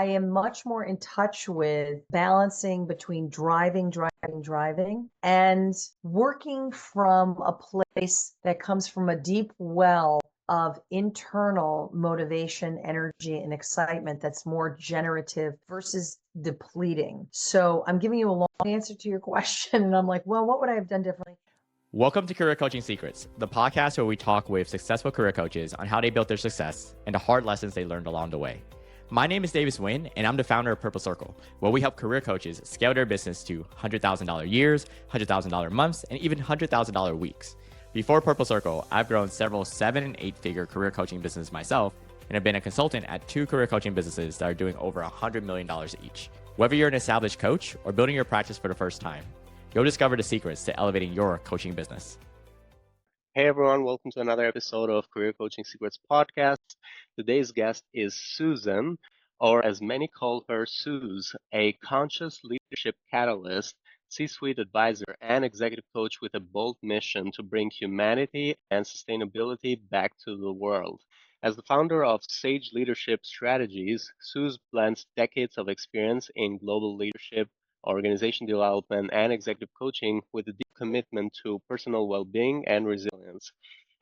I am much more in touch with balancing between driving, and working from a place that comes from a deep well of internal motivation, energy, and excitement that's more generative versus depleting. So I'm giving you a long answer to your question. And I'm like, well, what would I have done differently? Welcome to Career Coaching Secrets, the podcast where we talk with successful career coaches on how they built their success and the hard lessons they learned along the way. My name is Davis Nguyen, and I'm the founder of Purple Circle, where we help career coaches scale their business to $100,000 years, $100,000 months, and even $100,000 weeks. Before Purple Circle, I've grown several 7- and 8-figure career coaching businesses myself, and have been a consultant at 2 career coaching businesses that are doing over $100 million each. Whether you're an established coach or building your practice for the first time, you'll discover the secrets to elevating your coaching business. Hey everyone, welcome to another episode of Career Coaching Secrets podcast. Today's guest is Susan, or as many call her, Suze, a conscious leadership catalyst, C-suite advisor, and executive coach with a bold mission to bring humanity and sustainability back to the world. As the founder of Sage Leadership Strategies, Suze blends decades of experience in global leadership, organization development, and executive coaching with a deep commitment to personal well-being and resilience.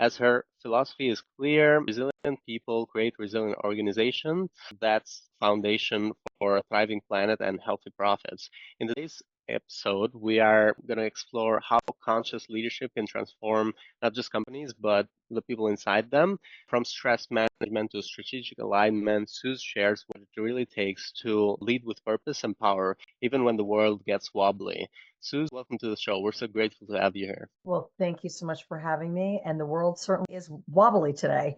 As her philosophy is clear, resilient people create resilient organizations. That's foundation for a thriving planet and healthy profits. In today's episode, we are going to explore how conscious leadership can transform not just companies, but the people inside them. From stress management to strategic alignment, Suze shares what it really takes to lead with purpose and power, even when the world gets wobbly. Suze, welcome to the show. We're so grateful to have you here. Well, thank you so much for having me. And the world certainly is wobbly today.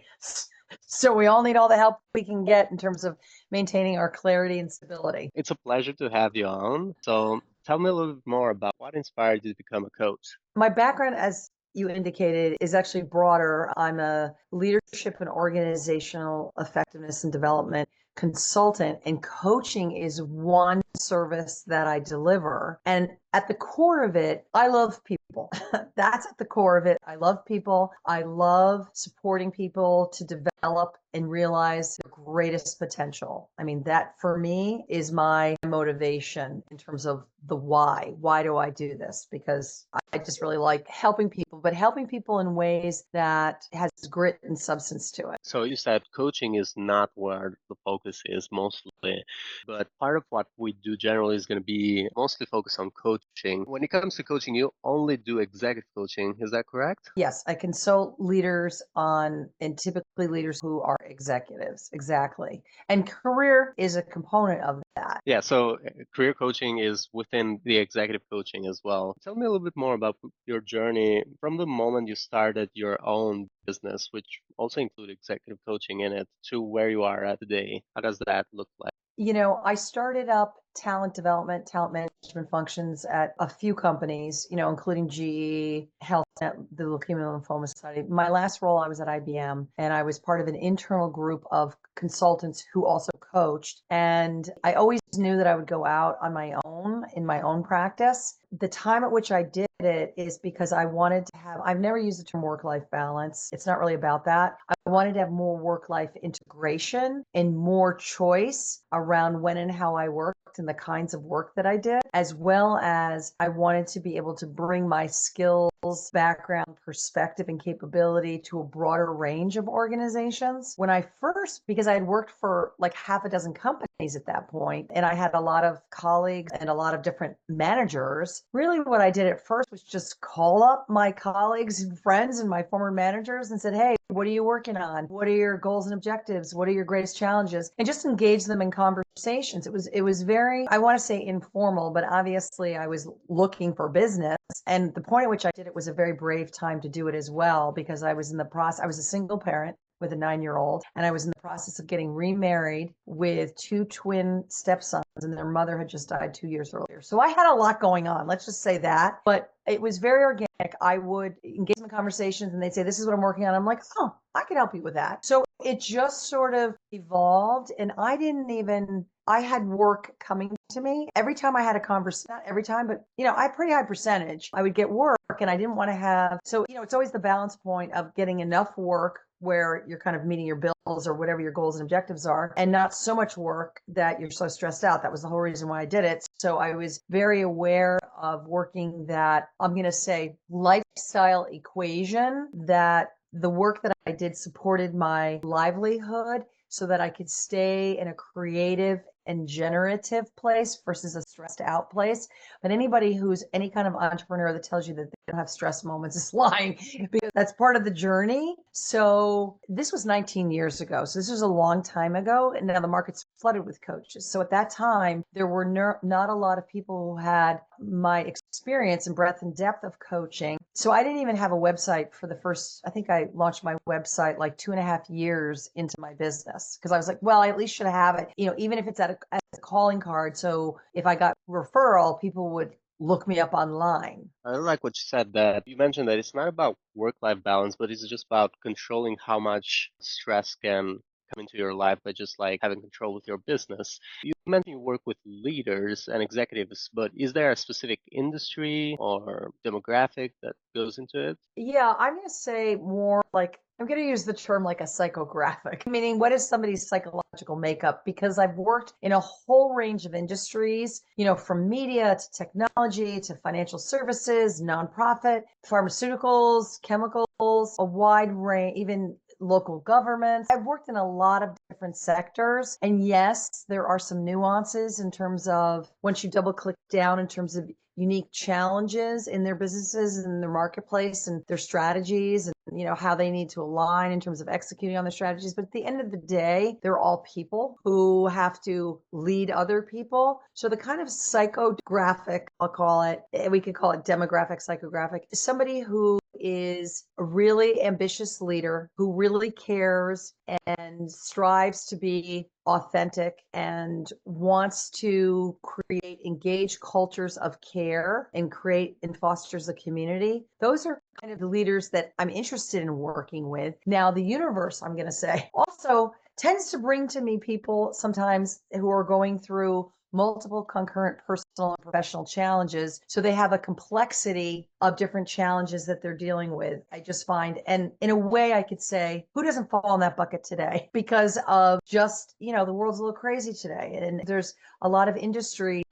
So we all need all the help we can get in terms of maintaining our clarity and stability. It's a pleasure to have you on. So tell me a little bit more about what inspired you to become a coach. My background, as you indicated, is actually broader. I'm a leadership and organizational effectiveness and development consultant, and coaching is one service that I deliver. And at the core of it, I love people. That's at the core of it. I love people. I love supporting people to develop and realize their greatest potential. I mean, that for me is my motivation in terms of the why. Why do I do this? Because I just really like helping people, but helping people in ways that has grit and substance to it. So you said coaching is not where the focus is mostly, but part of what we do generally is going to be mostly focused on coaching. When it comes to coaching, you only do executive coaching. Is that correct? Yes, I consult leaders and typically leaders who are executives. Exactly. And career is a component of that. Yeah, so career coaching is within the executive coaching as well. Tell me a little bit more about your journey from the moment you started your own business, which also include executive coaching in it, to where you are at today. How does that look like? You know, I started up talent development, talent management functions at a few companies, including GE, HealthNet, the Leukemia Lymphoma Society. My last role, I was at IBM, and I was part of an internal group of consultants who also coached. And I always knew that I would go out on my own in my own practice. The time at which I did it is because I wanted to have, I've never used the term work-life balance. It's not really about that. I wanted to have more work-life integration and more choice around when and how I worked and the kinds of work that I did, as well as I wanted to be able to bring my skills, background, perspective, and capability to a broader range of organizations. When I first, because I had worked for like half a dozen companies at that point, and I had a lot of colleagues and a lot of different managers, really what I did at first was just call up my colleagues and friends and my former managers and said, hey, what are you working on? What are your goals and objectives? What are your greatest challenges? And just engage them in conversations. It was very, I want to say informal, but obviously I was looking for business. And the point at which I did it was a very brave time to do it as well, because I was in the process, I was a single parent with a 9-year-old, and I was in the process of getting remarried with 2 twin stepsons, and their mother had just died 2 years earlier. So I had a lot going on, let's just say that, but it was very organic. I would engage in conversations and they'd say, this is what I'm working on. I'm like, oh, I could help you with that. So it just sort of evolved, and I had work coming to me every time I had a conversation, not every time, but I had a pretty high percentage. I would get work and I didn't want to have, so it's always the balance point of getting enough work where you're kind of meeting your bills or whatever your goals and objectives are, and not so much work that you're so stressed out. That was the whole reason why I did it. So I was very aware of working that, I'm going to say, lifestyle equation, that the work that I did supported my livelihood so that I could stay in a creative and generative place versus a stressed out place. But anybody who's any kind of entrepreneur that tells you that they don't have stress moments is lying, because that's part of the journey. So this was 19 years ago. So this was a long time ago. And now the market's flooded with coaches. So at that time, there were not a lot of people who had my experience and breadth and depth of coaching. So I didn't even have a website for the first, I think I launched my website like 2.5 years into my business, because I was like, well, I at least should have it, even if it's at a calling card. So if I got referral, people would look me up online. I like what you said, that you mentioned that it's not about work-life balance, but it's just about controlling how much stress can come into your life by just like having control with your business. You mentioned you work with leaders and executives, but is there a specific industry or demographic that goes into it? Yeah, I'm going to say more like, I'm going to use the term like a psychographic, meaning what is somebody's psychological makeup? Because I've worked in a whole range of industries, from media to technology to financial services, nonprofit, pharmaceuticals, chemicals, a wide range, even local governments. I've worked in a lot of different sectors. And yes, there are some nuances in terms of, once you double click down in terms of unique challenges in their businesses and their marketplace and their strategies, and how they need to align in terms of executing on their strategies. But at the end of the day, they're all people who have to lead other people. So the kind of psychographic, I'll call it, we could call it demographic, psychographic, is somebody who is a really ambitious leader who really cares and strives to be authentic and wants to create engaged cultures of care and create and fosters a community. Those are kind of the leaders that I'm interested in working with. Now, the universe, I'm going to say, also tends to bring to me people sometimes who are going through multiple concurrent personal and professional challenges. So they have a complexity of different challenges that they're dealing with. I just find, and in a way I could say, who doesn't fall in that bucket today? Because of just, the world's a little crazy today. And there's a lot of industries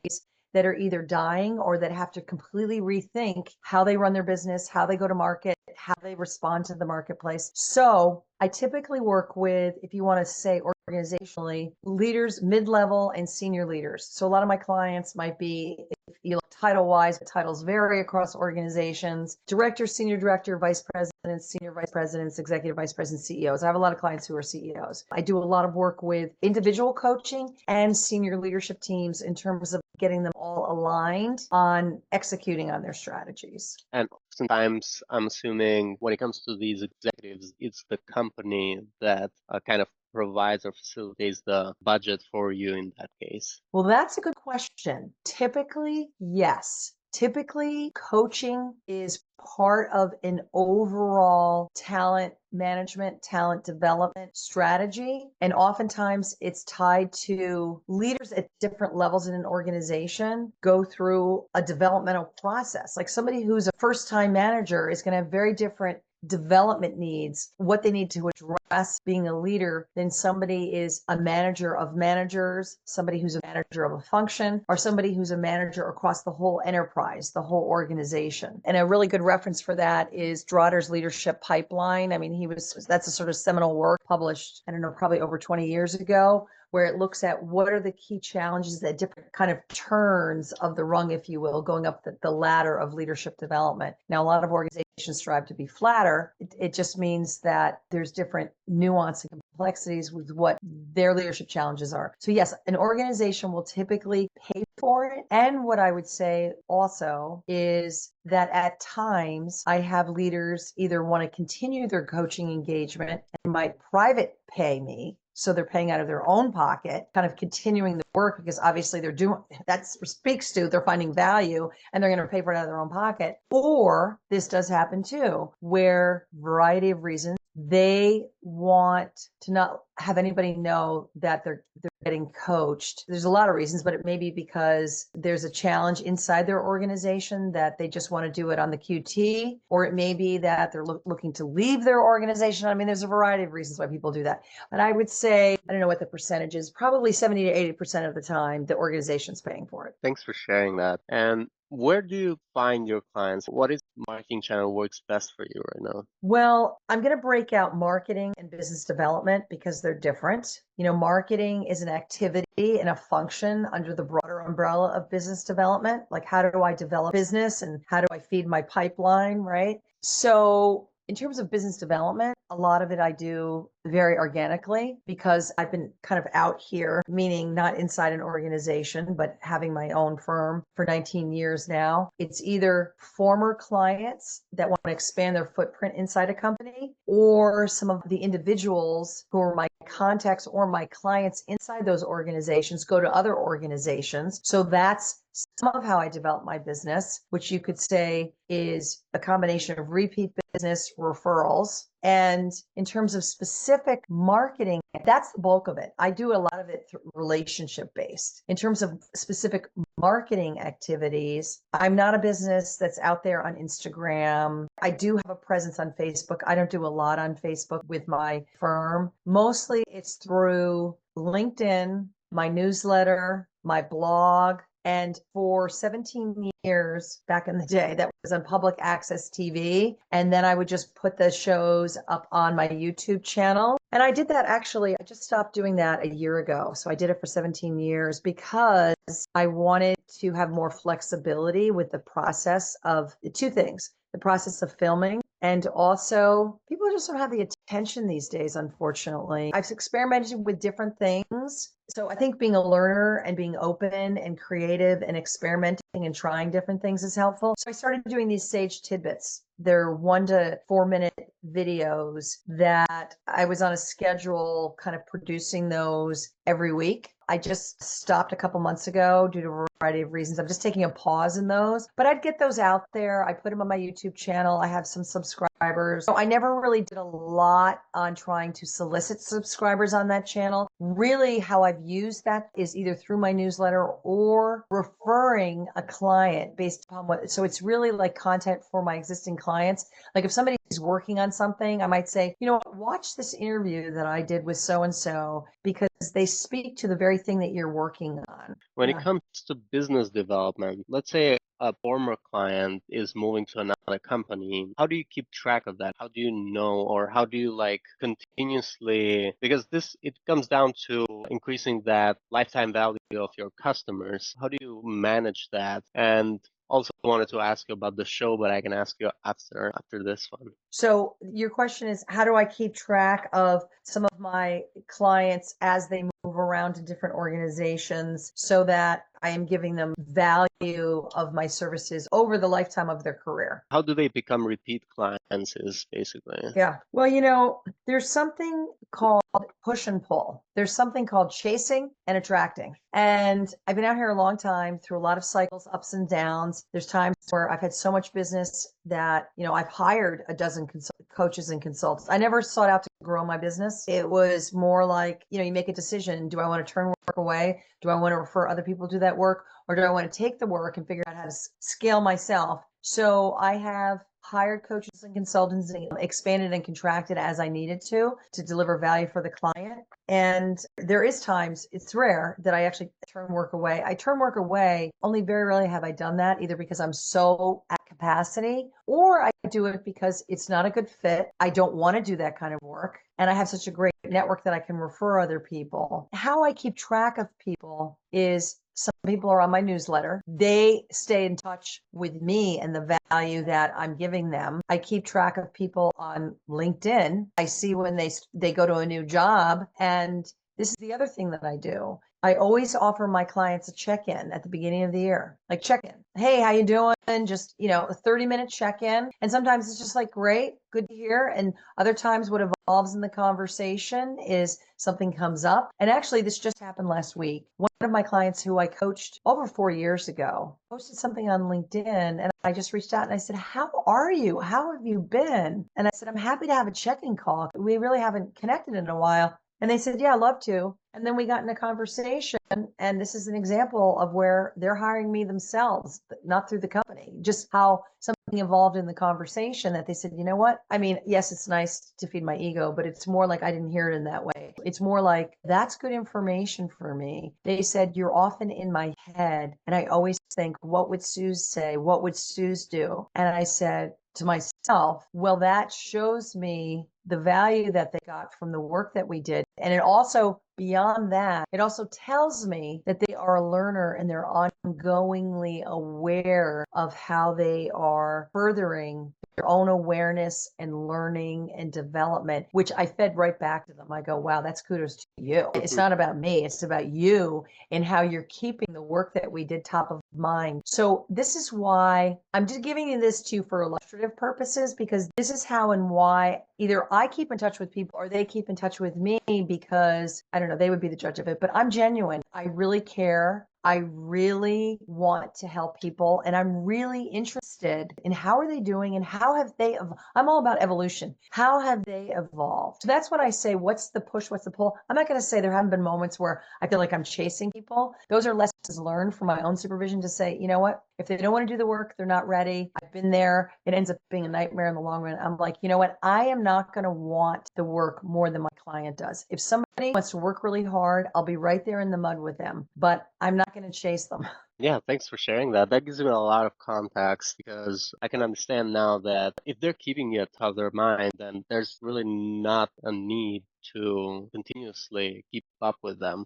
that are either dying or that have to completely rethink how they run their business, how they go to market, how they respond to the marketplace. So I typically work with, if you want to say organizationally, leaders, mid-level and senior leaders. So a lot of my clients might be, if you look title-wise, titles vary across organizations: director, senior director, vice presidents, senior vice presidents, executive vice presidents, CEOs. I have a lot of clients who are CEOs. I do a lot of work with individual coaching and senior leadership teams in terms of getting them all aligned on executing on their strategies. And oftentimes, I'm assuming when it comes to these executives, it's the company that kind of provides or facilitates the budget for you in that case. Well, that's a good question. Typically, yes. Typically, coaching is part of an overall talent management, talent development strategy. And oftentimes it's tied to leaders at different levels in an organization go through a developmental process. Like somebody who's a first-time manager is going to have very different development needs, what they need to address being a leader, than somebody is a manager of managers, somebody who's a manager of a function, or somebody who's a manager across the whole enterprise, the whole organization. And a really good reference for that is Drodder's Leadership Pipeline. I mean, that's a sort of seminal work published, I don't know, probably over 20 years ago, where it looks at what are the key challenges at different kind of turns of the rung, if you will, going up the ladder of leadership development. Now, a lot of organizations strive to be flatter. It just means that there's different nuance and complexities with what their leadership challenges are. So yes, an organization will typically pay for it. And what I would say also is that at times I have leaders either want to continue their coaching engagement and might private pay me. So they're paying out of their own pocket, kind of continuing the work, because obviously they're doing, that speaks to they're finding value and they're going to pay for it out of their own pocket. Or this does happen too, where variety of reasons, they want to not have anybody know that they're getting coached. There's a lot of reasons, but it may be because there's a challenge inside their organization that they just want to do it on the QT, or it may be that they're looking to leave their organization. I mean, there's a variety of reasons why people do that. But I would say, I don't know what the percentage is, probably 70 to 80% of the time, the organization's paying for it. Thanks for sharing that. And where do you find your clients? What is marketing channel works best for you right now? Well, I'm going to break out marketing and business development because they're different. Marketing is an activity and a function under the broader umbrella of business development. Like, how do I develop business and how do I feed my pipeline, right? So in terms of business development, a lot of it I do very organically because I've been kind of out here, meaning not inside an organization, but having my own firm for 19 years now. It's either former clients that want to expand their footprint inside a company, or some of the individuals who are my contacts or my clients inside those organizations go to other organizations. So that's some of how I develop my business, which you could say is a combination of repeat business, referrals. And in terms of specific marketing, that's the bulk of it. I do a lot of it relationship based. In terms of specific marketing activities, I'm not a business that's out there on Instagram. I do have a presence on Facebook. I don't do a lot on Facebook with my firm. Mostly it's through LinkedIn, my newsletter, my blog. And for 17 years back in the day, that was on public access TV. And then I would just put the shows up on my YouTube channel. And I did that actually, I just stopped doing that a year ago. So I did it for 17 years because I wanted to have more flexibility with the process of two things: the process of filming, and also people just don't have the attention these days, unfortunately. I've experimented with different things. So I think being a learner and being open and creative and experimenting and trying different things is helpful. So I started doing these Sage tidbits. They're 1 to 4 minute videos that I was on a schedule, kind of producing those every week. I just stopped a couple months ago due to a variety of reasons. I'm just taking a pause in those, but I'd get those out there. I put them on my YouTube channel. I have some subscribers. So I never really did a lot on trying to solicit subscribers on that channel. Really, how I've used that is either through my newsletter or referring a client based upon what. So it's really like content for my existing clients. Like if somebody's working on something, I might say, watch this interview that I did with so-and-so because they speak to the very thing that you're working on. When it comes to business development, let's say a former client is moving to another company. How do you keep track of that? How do you know, or how do you continuously, because it comes down to increasing that lifetime value of your customers. How do you manage that? And also wanted to ask you about the show, but I can ask you after this one. So your question is, how do I keep track of some of my clients as they move around to different organizations so that I am giving them value of my services over the lifetime of their career? How do they become repeat clients is basically. Yeah. Well, there's something called push and pull. There's something called chasing and attracting. And I've been out here a long time through a lot of cycles, ups and downs. There's times where I've had so much business that, I've hired a dozen coaches and consultants. I never sought out to grow my business. It was more like, you make a decision. Do I want to turn work away? Do I want to refer other people to that work? Or do I want to take the work and figure out how to scale myself? So I have hired coaches and consultants and expanded and contracted as I needed to deliver value for the client. And there is times, it's rare, that I actually turn work away. I turn work away, only very rarely have I done that, either because I'm so at capacity, or I do it because it's not a good fit. I don't want to do that kind of work. And I have such a great network that I can refer other people. How I keep track of people is some people are on my newsletter. They stay in touch with me and the value that I'm giving them. I keep track of people on LinkedIn. I see when they go to a new job. And this is the other thing that I do. I always offer my clients a check-in at the beginning of the year, like check-in. Hey, how you doing? Just, a 30-minute check-in. And sometimes it's just like, great, good to hear. And other times what evolves in the conversation is something comes up. And actually, this just happened last week. One of my clients who I coached over 4 years ago posted something on LinkedIn, and I just reached out and I said, how are you? How have you been? And I said, I'm happy to have a check-in call. We really haven't connected in a while. And they said, yeah, I'd love to. And then we got in a conversation, and this is an example of where they're hiring me themselves, not through the company, just how something evolved in the conversation that they said, you know what? I mean, yes, it's nice to feed my ego, but it's more like I didn't hear it in that way. It's more like that's good information for me. They said, you're often in my head. And I always think, what would Suze say? What would Suze do? And I said to myself, well, that shows me the value that they got from the work that we did. And it also, beyond that, it also tells me that they are a learner and they're ongoingly aware of how they are furthering their own awareness and learning and development, which I fed right back to them. I go, wow, that's kudos to you. It's not about me. It's about you and how you're keeping the work that we did top of mind. So this is why I'm just giving you this to you for illustrative purposes, because this is how and why either I keep in touch with people or they keep in touch with me, because I don't know, they would be the judge of it, but I'm genuine. I really care. I really want to help people, and I'm really interested in how are they doing and how have they, I'm all about evolution. How have they evolved? So that's when I say, what's the push? What's the pull? I'm not going to say there haven't been moments where I feel like I'm chasing people. Those are lessons learned from my own supervision to say, you know what? If they don't want to do the work, they're not ready. I've been there. It ends up being a nightmare in the long run. I'm like, you know what? I am not going to want the work more than my client does. If somebody wants to work really hard, I'll be right there in the mud with them, but I'm not going to chase them. Yeah, thanks for sharing that. That gives me a lot of context because I can understand now that if they're keeping you at top of their mind, then there's really not a need to continuously keep up with them.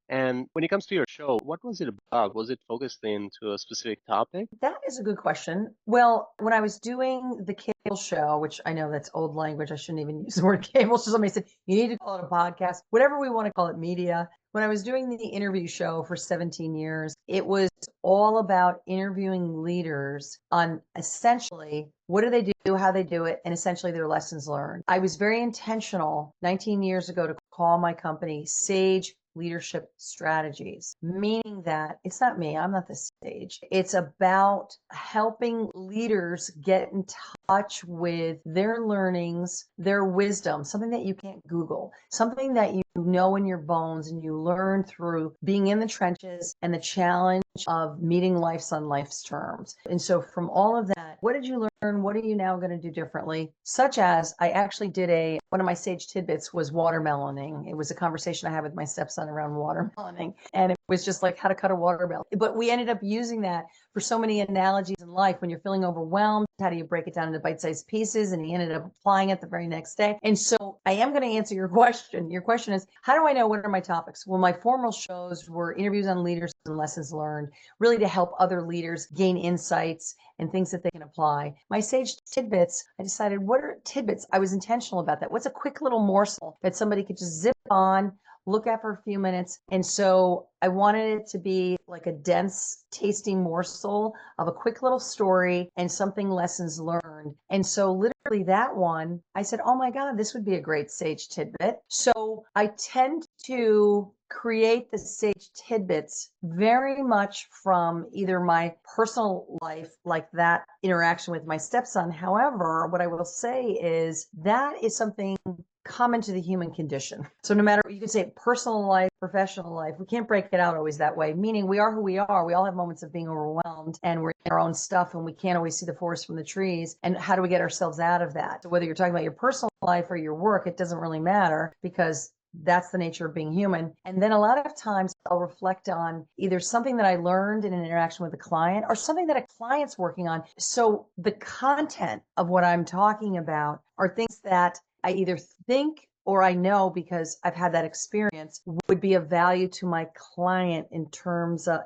And when it comes to your show, what was it about? Was it focused into a specific topic? That is a good question. Well, when I was doing the cable show, which I know that's old language, I shouldn't even use the word cable. So somebody said, you need to call it a podcast, whatever we want to call it, media. When I was doing the interview show for 17 years, it was all about interviewing leaders on essentially what do they do, how they do it, and essentially their lessons learned. I was very intentional 19 years ago to call my company Sage Leadership Strategies, meaning that it's not me, I'm not the sage. It's about helping leaders get in touch with their learnings, their wisdom, something that you can't Google, something that you know in your bones and you learn through being in the trenches and the challenge of meeting life on life's terms. And so from all of that, what did you learn? What are you now going to do differently? Such as I actually did one of my sage tidbits was watermeloning. It was a conversation I had with my stepson around watermeloning. And it was just like how to cut a watermelon. But we ended up using that for so many analogies in life. When you're feeling overwhelmed, how do you break it down into bite-sized pieces? And he ended up applying it the very next day. And so I am going to answer your question. Your question is, how do I know what are my topics? Well, my formal shows were interviews on leaders and lessons learned, really to help other leaders gain insights and things that they can apply. My sage tidbits, I decided, what are tidbits? I was intentional about that. What's a quick little morsel that somebody could just zip on, look at for a few minutes? And so I wanted it to be like a dense, tasting morsel of a quick little story and something lessons learned. And so literally that one, I said, oh my God, this would be a great sage tidbit. So I tend to create the sage tidbits very much from either my personal life, like that interaction with my stepson. However, what I will say is that is something common to the human condition. So no matter, you can say personal life, professional life, we can't break it out always that way, meaning we are who we are. We all have moments of being overwhelmed and we're in our own stuff and we can't always see the forest from the trees. And how do we get ourselves out of that? So whether you're talking about your personal life or your work, it doesn't really matter because that's the nature of being human. And then a lot of times I'll reflect on either something that I learned in an interaction with a client or something that a client's working on. So the content of what I'm talking about are things that I either think or I know because I've had that experience would be of value to my client in terms of,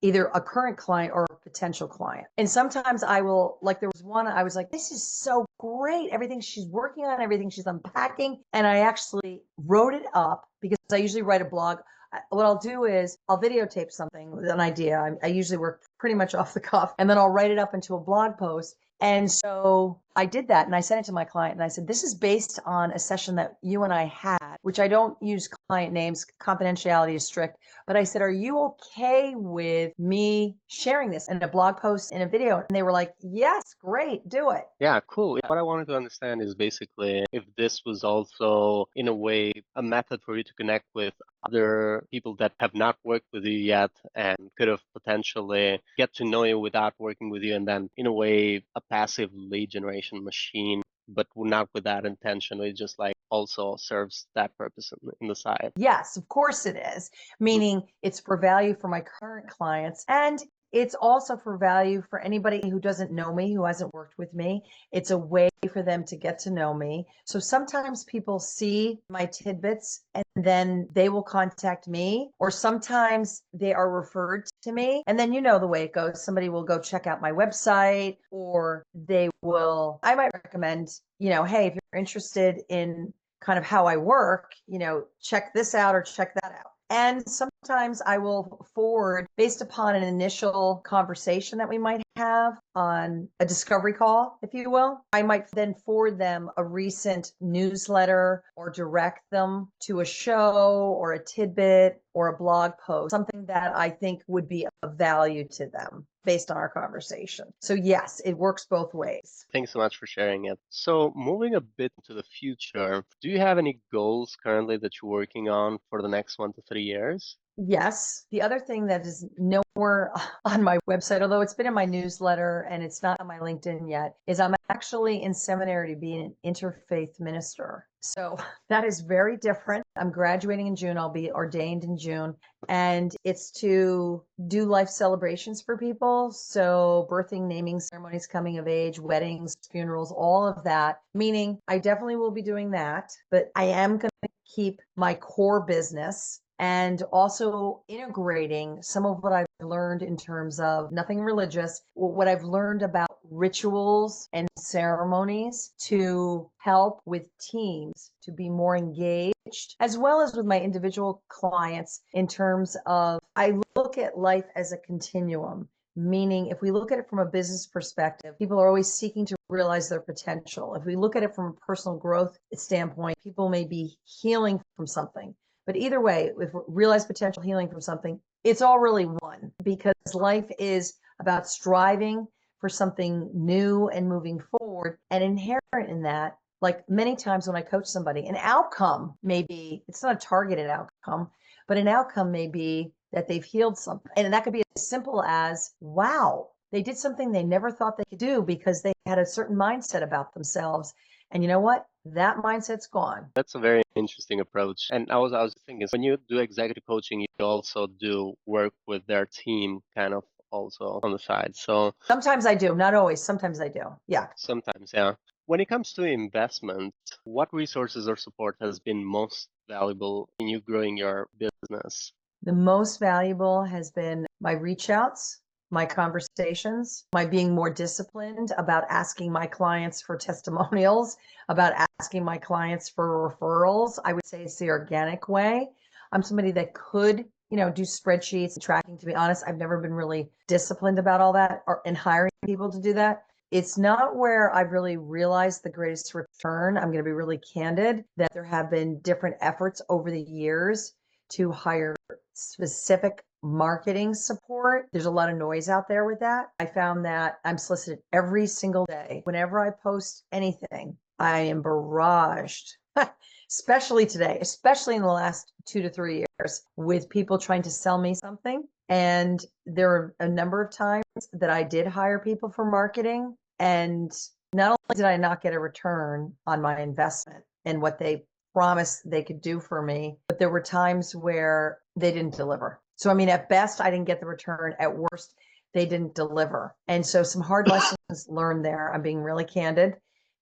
either a current client or a potential client. And sometimes I will, like there was one, I was like, this is so great. Everything she's working on, everything she's unpacking. And I actually wrote it up because I usually write a blog. What I'll do is I'll videotape something with an idea. I usually work pretty much off the cuff and then I'll write it up into a blog post. And so I did that and I sent it to my client and I said, this is based on a session that you and I had had, which I don't use client names, confidentiality is strict, but I said, are you okay with me sharing this in a blog post, in a video? And they were like, yes, great, do it. Yeah, cool. What I wanted to understand is basically if this was also, in a way, a method for you to connect with other people that have not worked with you yet and could have potentially get to know you without working with you, and then, in a way, a passive lead generation machine, but not with that intention. It just like also serves that purpose in the side. Yes, of course it is. Meaning it's for value for my current clients. And it's also for value for anybody who doesn't know me, who hasn't worked with me. It's a way for them to get to know me. So sometimes people see my tidbits and then they will contact me, or sometimes they are referred to me. And then you know the way it goes. Somebody will go check out my website, or I might recommend, hey, if you're interested in kind of how I work, check this out or check that out. And sometimes I will forward, based upon an initial conversation that we might have on a discovery call, if you will, I might then forward them a recent newsletter or direct them to a show or a tidbit or a blog post, something that I think would be of value to them based on our conversation. So yes, it works both ways. Thanks so much for sharing it. So moving a bit to the future, do you have any goals currently that you're working on for the next 1 to 3 years? Yes. The other thing that is nowhere on my website, although it's been in my newsletter and it's not on my LinkedIn yet, is I'm actually in seminary to be an interfaith minister. So that is very different. I'm graduating in June. I'll be ordained in June. And it's to do life celebrations for people. So birthing, naming ceremonies, coming of age, weddings, funerals, all of that. Meaning I definitely will be doing that, but I am going to keep my core business and also integrating some of what I've learned in terms of nothing religious, what I've learned about rituals and ceremonies to help with teams to be more engaged, as well as with my individual clients in terms of I look at life as a continuum. Meaning, if we look at it from a business perspective, people are always seeking to realize their potential. If we look at it from a personal growth standpoint, people may be healing from something. But either way, if we realize potential, healing from something, it's all really one, because life is about striving for something new and moving forward. And inherent in that, like many times when I coach somebody, an outcome may be, it's not a targeted outcome, but an outcome may be that they've healed something. And that could be as simple as, wow, they did something they never thought they could do because they had a certain mindset about themselves. And you know what? That mindset's gone. That's a very interesting approach. And I was thinking, when you do executive coaching, you also do work with their team kind of also on the side. So sometimes I do, not always. Sometimes I do. Yeah. sometimes, yeah. When it comes to investment, what resources or support has been most valuable in you growing your business? The most valuable has been my reach outs, my conversations, my being more disciplined about asking my clients for testimonials, about asking my clients for referrals. I would say it's the organic way. I'm somebody that could, do spreadsheets and tracking. To be honest, I've never been really disciplined about all that and hiring people to do that. It's not where I've really realized the greatest return. I'm going to be really candid that there have been different efforts over the years to hire specific marketing support. There's a lot of noise out there with that. I found that I'm solicited every single day. Whenever I post anything, I am barraged, especially today, especially in the last 2 to 3 years, with people trying to sell me something. And there are a number of times that I did hire people for marketing. And not only did I not get a return on my investment and what they promised they could do for me, but there were times where they didn't deliver. So, I mean, at best, I didn't get the return. At worst, they didn't deliver. And so some hard lessons learned there. I'm being really candid.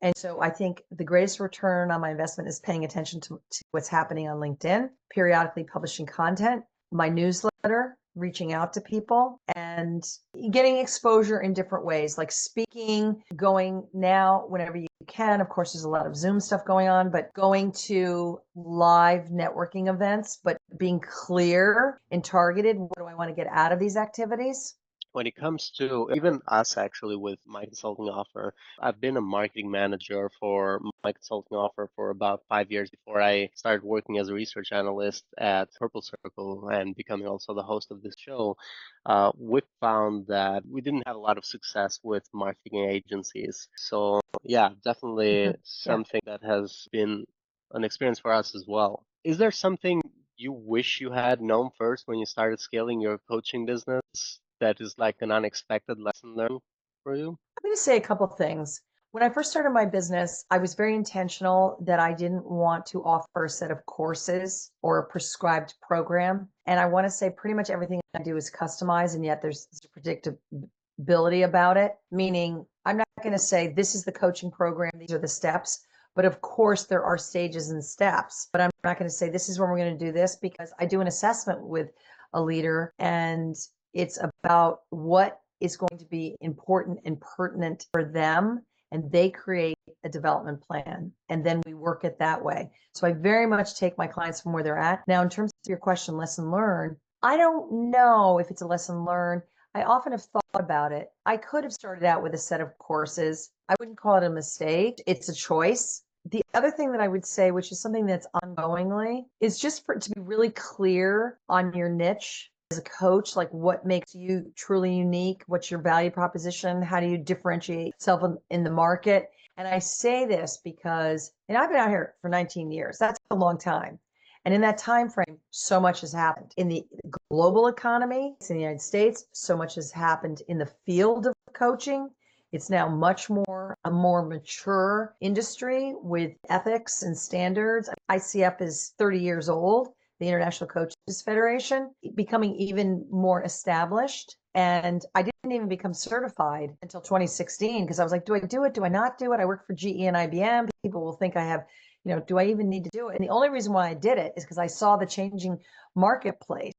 And so I think the greatest return on my investment is paying attention to what's happening on LinkedIn, periodically publishing content, my newsletter, reaching out to people, and getting exposure in different ways, like speaking, going now whenever you can. Of course, there's a lot of Zoom stuff going on, but going to live networking events, but being clear and targeted. What do I want to get out of these activities? When it comes to even us, actually, with my consulting offer, I've been a marketing manager for my consulting offer for about 5 years before I started working as a research analyst at Purple Circle and becoming also the host of this show. We found that we didn't have a lot of success with marketing agencies. So, yeah, definitely Yeah. something that has been an experience for us as well. Is there something you wish you had known first when you started scaling your coaching business that is like an unexpected lesson learned for you? I'm going to say a couple things. When I first started my business, I was very intentional that I didn't want to offer a set of courses or a prescribed program. And I want to say pretty much everything I do is customized, and yet there's predictability about it, meaning I'm not going to say this is the coaching program, these are the steps. But of course, there are stages and steps. But I'm not going to say this is when we're going to do this, because I do an assessment with a leader, and it's about what is going to be important and pertinent for them. And they create a development plan, and then we work it that way. So I very much take my clients from where they're at. Now, in terms of your question, lesson learned, I don't know if it's a lesson learned. I often have thought about it. I could have started out with a set of courses. I wouldn't call it a mistake. It's a choice. The other thing that I would say, which is something that's ongoingly, is just for it to be really clear on your niche as a coach, like what makes you truly unique, what's your value proposition, how do you differentiate yourself in the market. And I say this because, and I've been out here for 19 years. That's a long time. And in that time frame, so much has happened in the global economy. In the United States, so much has happened in the field of coaching. It's now much more a more mature industry with ethics and standards. ICF is 30 years old, the International Coaches Federation, becoming even more established. And I didn't even become certified until 2016, because I was like, do I do it? Do I not do it? I work for GE and IBM. People will think I have, do I even need to do it? And the only reason why I did it is because I saw the changing marketplace.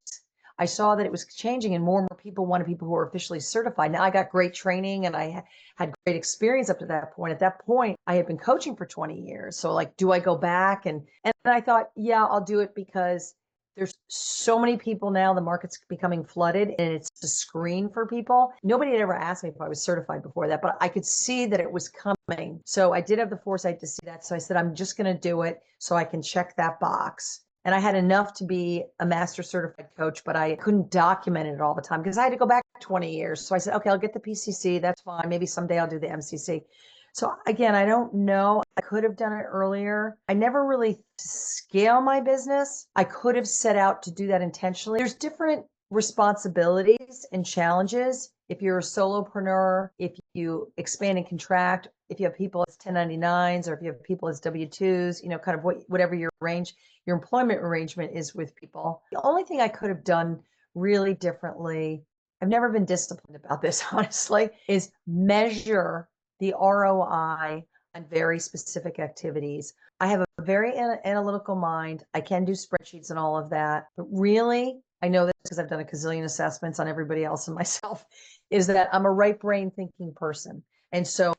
I saw that it was changing, and more people wanted people who are officially certified. Now I got great training and I had great experience up to that point. At that point, I had been coaching for 20 years. So like, do I go back? And I thought, yeah, I'll do it, because there's so many people now, the market's becoming flooded, and it's a screen for people. Nobody had ever asked me if I was certified before that, but I could see that it was coming. So I did have the foresight to see that. So I said, I'm just going to do it so I can check that box. And I had enough to be a master certified coach, but I couldn't document it all the time because I had to go back 20 years. So I said, okay, I'll get the PCC. That's fine. Maybe someday I'll do the MCC. So again, I don't know. I could have done it earlier. I never really scale my business. I could have set out to do that intentionally. There's different responsibilities and challenges. If you're a solopreneur, if you expand and contract, if you have people as 1099s, or if you have people as W-2s, kind of whatever your employment arrangement is with people. The only thing I could have done really differently, I've never been disciplined about this, honestly, is measure the ROI on very specific activities. I have a very analytical mind. I can do spreadsheets and all of that, but really, I know this because I've done a gazillion assessments on everybody else and myself, is that I'm a right brain thinking person. And so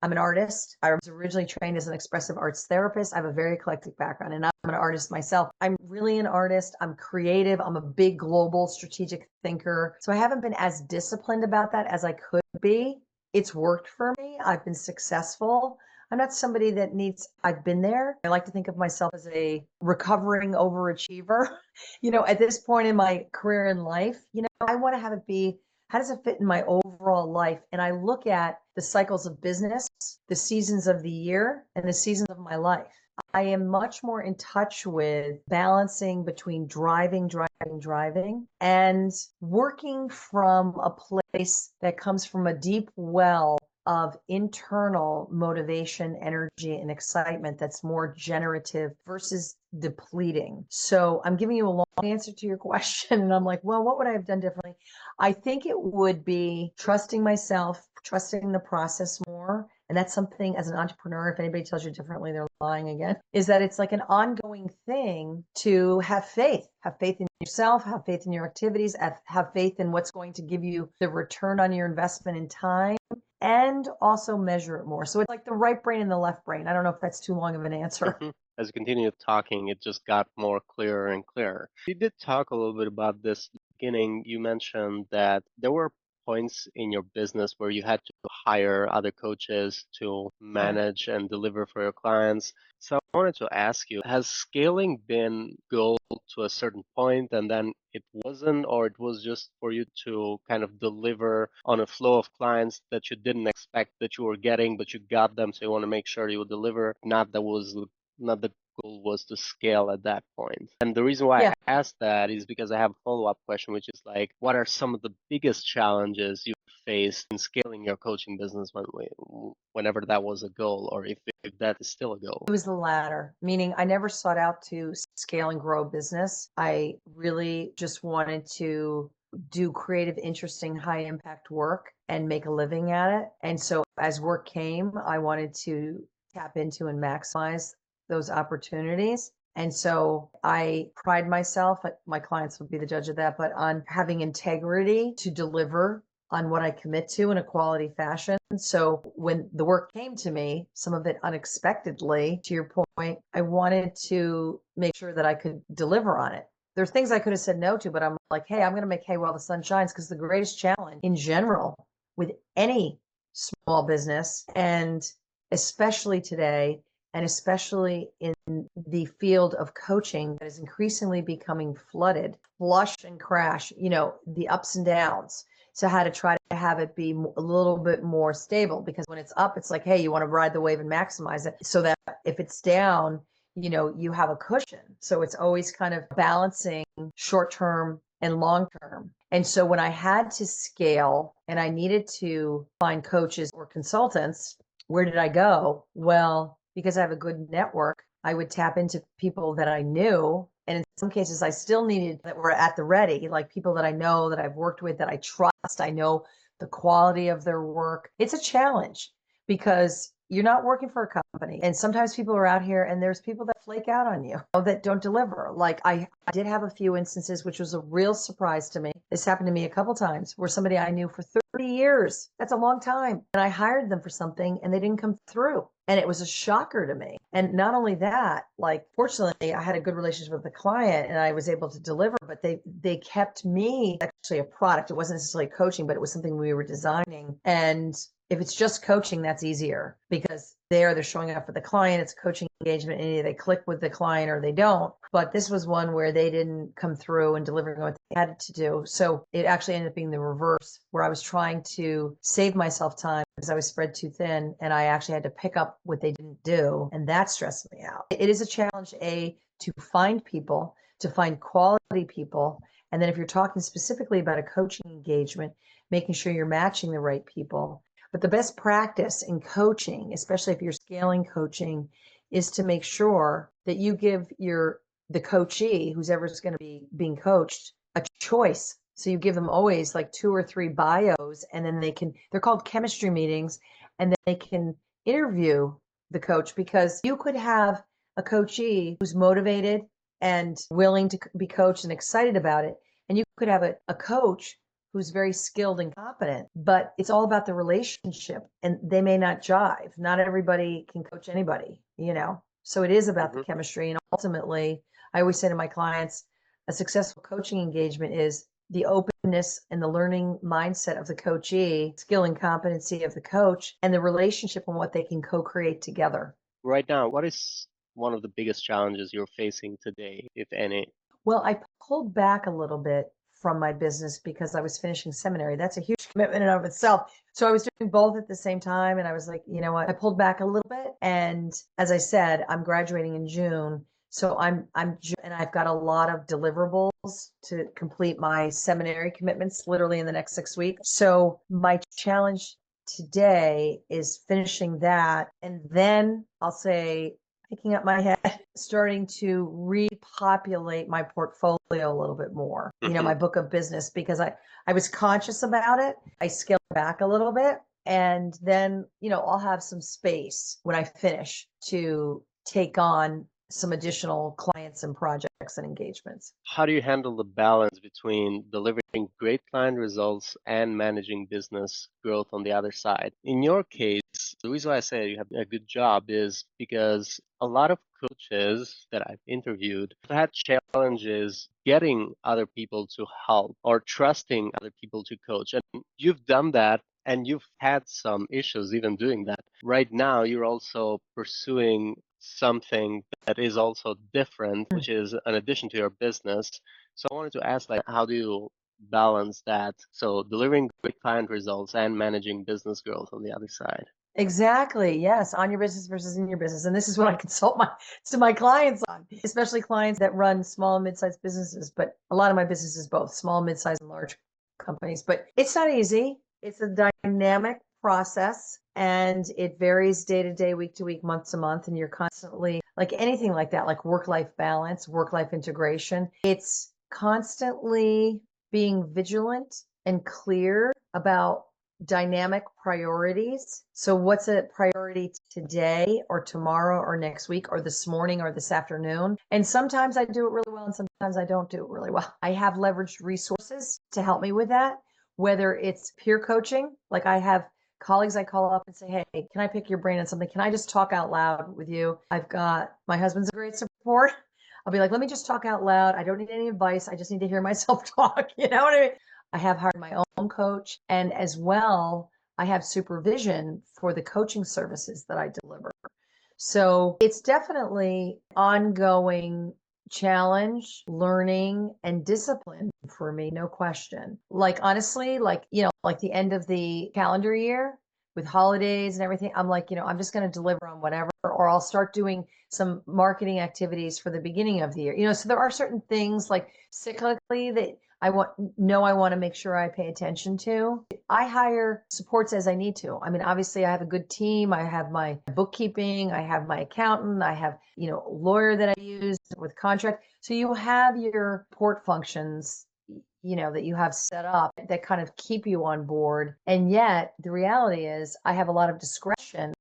I'm an artist. I was originally trained as an expressive arts therapist. I have a very eclectic background, and I'm an artist myself. I'm really an artist. I'm creative. I'm a big global strategic thinker. So I haven't been as disciplined about that as I could be. It's worked for me. I've been successful. I'm not somebody that I've been there. I like to think of myself as a recovering overachiever. At this point in my career in life, I want to have it be, how does it fit in my overall life? And I look at the cycles of business, the seasons of the year, and the seasons of my life. I am much more in touch with balancing between driving, and working from a place that comes from a deep well of internal motivation, energy, and excitement that's more generative versus depleting. So I'm giving you a long answer to your question. And I'm like, well, what would I have done differently? I think it would be trusting myself, trusting the process more. And that's something, as an entrepreneur, if anybody tells you differently, they're lying again, is that it's like an ongoing thing to have faith in yourself, have faith in your activities, have faith in what's going to give you the return on your investment in time, and also measure it more. So it's like the right brain and the left brain. I don't know if that's too long of an answer. As you continued talking, it just got more clearer and clearer. You did talk a little bit about this at the beginning. You mentioned that there were points in your business where you had to hire other coaches to manage and deliver for your clients. So I wanted to ask you, has scaling been goal to a certain point and then it wasn't, or it was just for you to kind of deliver on a flow of clients that you didn't expect that you were getting, but you got them, so you want to make sure you would deliver, not the goal was to scale at that point. And the reason why Yeah. I asked that is because I have a follow-up question, which is like, what are some of the biggest challenges you faced in scaling your coaching business whenever that was a goal, or if that is still a goal? It was the latter, meaning I never sought out to scale and grow a business. I really just wanted to do creative, interesting, high impact work and make a living at it. And so as work came, I wanted to tap into and maximize those opportunities. And so I pride myself, my clients would be the judge of that, but on having integrity to deliver on what I commit to in a quality fashion. So when the work came to me, some of it unexpectedly, to your point, I wanted to make sure that I could deliver on it. There's things I could have said no to, but I'm like, hey, I'm going to make hay while the sun shines, because the greatest challenge in general with any small business, and especially today, and especially in the field of coaching that is increasingly becoming flooded, flush and crash, the ups and downs. So how to try to have it be a little bit more stable, because when it's up, it's like, hey, you want to ride the wave and maximize it so that if it's down, you have a cushion. So it's always kind of balancing short term and long term. And so when I had to scale and I needed to find coaches or consultants, where did I go? Well, because I have a good network, I would tap into people that I knew. And in some cases, I still needed that were at the ready, like people that I know, that I've worked with, that I trust. I know the quality of their work. It's a challenge because you're not working for a company. And sometimes people are out here and there's people that flake out on you, that don't deliver. Like I did have a few instances, which was a real surprise to me. This happened to me a couple times, where somebody I knew for 30 years, that's a long time. And I hired them for something and they didn't come through. And it was a shocker to me. And not only that, like, fortunately, I had a good relationship with the client and I was able to deliver, but they kept me, actually a product. It wasn't necessarily coaching, but it was something we were designing. And if it's just coaching, that's easier, because they're showing up for the client. It's coaching engagement, and either they click with the client or they don't. But this was one where they didn't come through and delivering what they had to do. So it actually ended up being the reverse, where I was trying to save myself time because I was spread too thin, and I actually had to pick up what they didn't do. And that stressed me out. It is a challenge, to find people, to find quality people. And then if you're talking specifically about a coaching engagement, making sure you're matching the right people. But the best practice in coaching, especially if you're scaling coaching, is to make sure that you give the coachee, who's ever going to be being coached, a choice. So you give them always like 2 or 3 bios, and then they're called chemistry meetings, and then they can interview the coach, because you could have a coachee who's motivated and willing to be coached and excited about it. And you could have a coach who's very skilled and competent, but it's all about the relationship, and they may not jive. Not everybody can coach anybody, So it is about the chemistry. And ultimately, I always say to my clients, a successful coaching engagement is the openness and the learning mindset of the coachee, skill and competency of the coach, and the relationship and what they can co-create together. Right now, what is one of the biggest challenges you're facing today, if any? Well, I pulled back a little bit from my business because I was finishing seminary. That's a huge commitment in and of itself. So I was doing both at the same time. And I was like, you know what? I pulled back a little bit. And as I said, I'm graduating in June. So and I've got a lot of deliverables to complete my seminary commitments literally in the next 6 weeks. So my challenge today is finishing that. And then I'll say, picking up my head, starting to repopulate my portfolio a little bit more, my book of business, because I was conscious about it. I scaled back a little bit, and then, I'll have some space when I finish to take on some additional clients and projects and engagements. How do you handle the balance between delivering great client results and managing business growth on the other side? In your case, the reason why I say you have a good job is because a lot of coaches that I've interviewed have had challenges getting other people to help or trusting other people to coach. And you've done that and you've had some issues even doing that. Right now, you're also pursuing something that is also different, which is an addition to your business. So I wanted to ask, like, how do you balance that? So delivering great client results and managing business growth on the other side. Exactly. Yes. On your business versus in your business. And this is what I consult my clients on, especially clients that run small and mid-sized businesses. But a lot of my business is both small, mid-sized, and large companies. But it's not easy. It's a dynamic process and it varies day to day, week to week, month to month. And you're constantly, like anything like that, like work-life balance, work-life integration. It's constantly being vigilant and clear about dynamic priorities. So what's a priority today or tomorrow or next week or this morning or this afternoon? And sometimes I do it really well and sometimes I don't do it really well. I have leveraged resources to help me with that, whether it's peer coaching, like I have colleagues I call up and say, hey, can I pick your brain on something? Can I just talk out loud with you? I've got, my husband's a great support. I'll be like, let me just talk out loud. I don't need any advice. I just need to hear myself talk. You know what I mean? I have hired my own coach, and as well, I have supervision for the coaching services that I deliver. So it's definitely ongoing challenge, learning, and discipline for me, no question. Like honestly, like, like the end of the calendar year with holidays and everything, I'm like, I'm just going to deliver on whatever, or I'll start doing some marketing activities for the beginning of the year. So there are certain things like cyclically that I want to make sure I pay attention to. I hire supports as I need to. I mean, obviously I have a good team. I have my bookkeeping, I have my accountant, I have, lawyer that I use with contract. So you have your support functions, that you have set up that kind of keep you on board. And yet the reality is I have a lot of discretion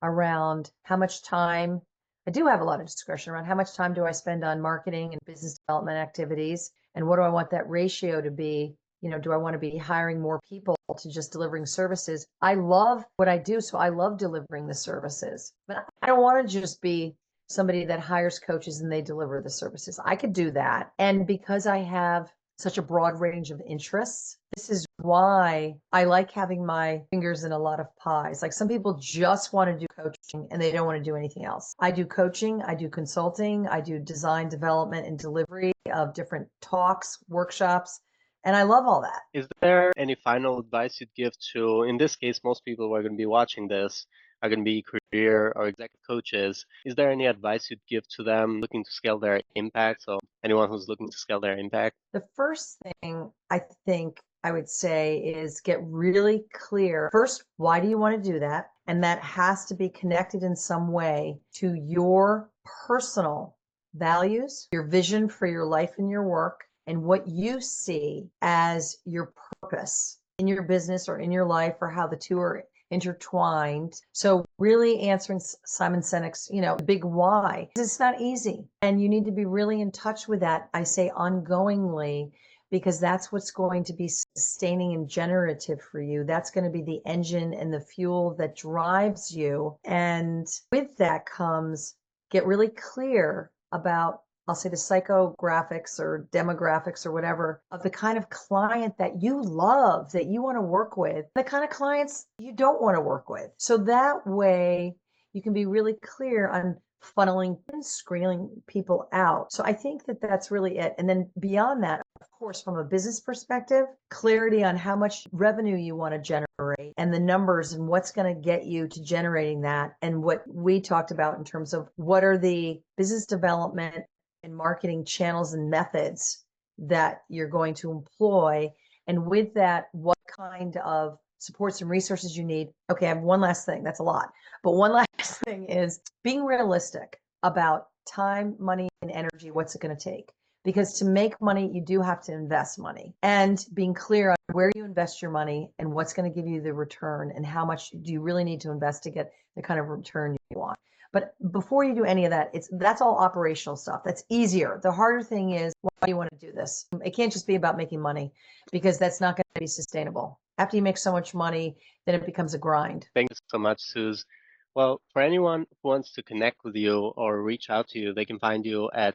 around how much time I do have a lot of discretion around how much time do I spend on marketing and business development activities, and what do I want that ratio to be? Do I want to be hiring more people to just delivering services? I love what I do, so I love delivering the services, but I don't want to just be somebody that hires coaches and they deliver the services. I could do that. And because I have such a broad range of interests, this is why I like having my fingers in a lot of pies. Like some people just want to do coaching and they don't want to do anything else. I do coaching, I do consulting, I do design, development, and delivery of different talks, workshops, and I love all that. Is there any final advice you'd give to, in this case, most people who are going to be watching this are going to be career or executive coaches. Is there any advice you'd give to them looking to scale their impact? So anyone who's looking to scale their impact? The first thing I think I would say is get really clear. First, why do you want to do that? And that has to be connected in some way to your personal values, your vision for your life and your work, and what you see as your purpose in your business or in your life, or how the two are intertwined. So really answering Simon Sinek's, the big why. It's not easy. And you need to be really in touch with that. I say ongoingly, because that's what's going to be sustaining and generative for you. That's going to be the engine and the fuel that drives you. And with that comes get really clear about, I'll say, the psychographics or demographics or whatever of the kind of client that you love, that you want to work with, the kind of clients you don't want to work with. So that way you can be really clear on funneling and screening people out. So I think that that's really it. And then beyond that, of course, from a business perspective, clarity on how much revenue you want to generate and the numbers and what's going to get you to generating that. And what we talked about in terms of what are the business development and marketing channels and methods that you're going to employ. And with that, what kind of supports and resources you need. Okay, I have one last thing. That's a lot. But one last thing is being realistic about time, money, and energy. What's it going to take? Because to make money, you do have to invest money, and being clear on where you invest your money and what's going to give you the return and how much do you really need to invest to get the kind of return you want. But before you do any of that, that's all operational stuff. That's easier. The harder thing is, why do you want to do this? It can't just be about making money, because that's not going to be sustainable. After you make so much money, then it becomes a grind. Thank you so much, Suze. Well, for anyone who wants to connect with you or reach out to you, they can find you at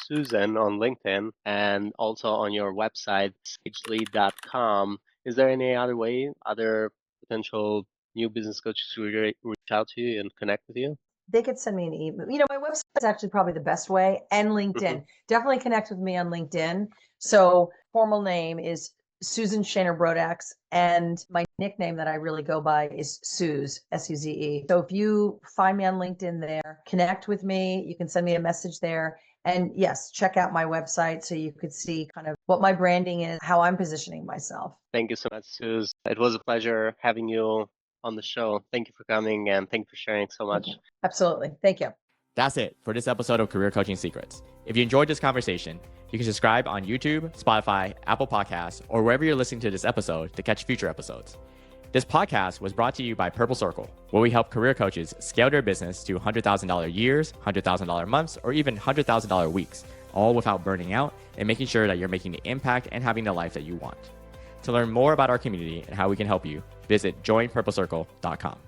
Susan on LinkedIn and also on your website, sagelead.com. Is there any other way, other potential new business coaches to reach out to you and connect with you? They could send me an email. My website is actually probably the best way, and LinkedIn. Definitely connect with me on LinkedIn. So formal name is Susan Shaner-Brodax, and my nickname that I really go by is Suze, S-U-Z-E. So if you find me on LinkedIn there, connect with me. You can send me a message there. And yes, check out my website so you could see kind of what my branding is, how I'm positioning myself. Thank you so much, Suze. It was a pleasure having you on the show. Thank you for coming and thank you for sharing so much. Absolutely. Thank you. That's it for this episode of Career Coaching Secrets. If you enjoyed this conversation, you can subscribe on YouTube, Spotify, Apple Podcasts, or wherever you're listening to this episode to catch future episodes. This podcast was brought to you by Purple Circle, where we help career coaches scale their business to $100,000 years, $100,000 months, or even $100,000 weeks, all without burning out and making sure that you're making the impact and having the life that you want. To learn more about our community and how we can help you, visit joinpurplecircle.com.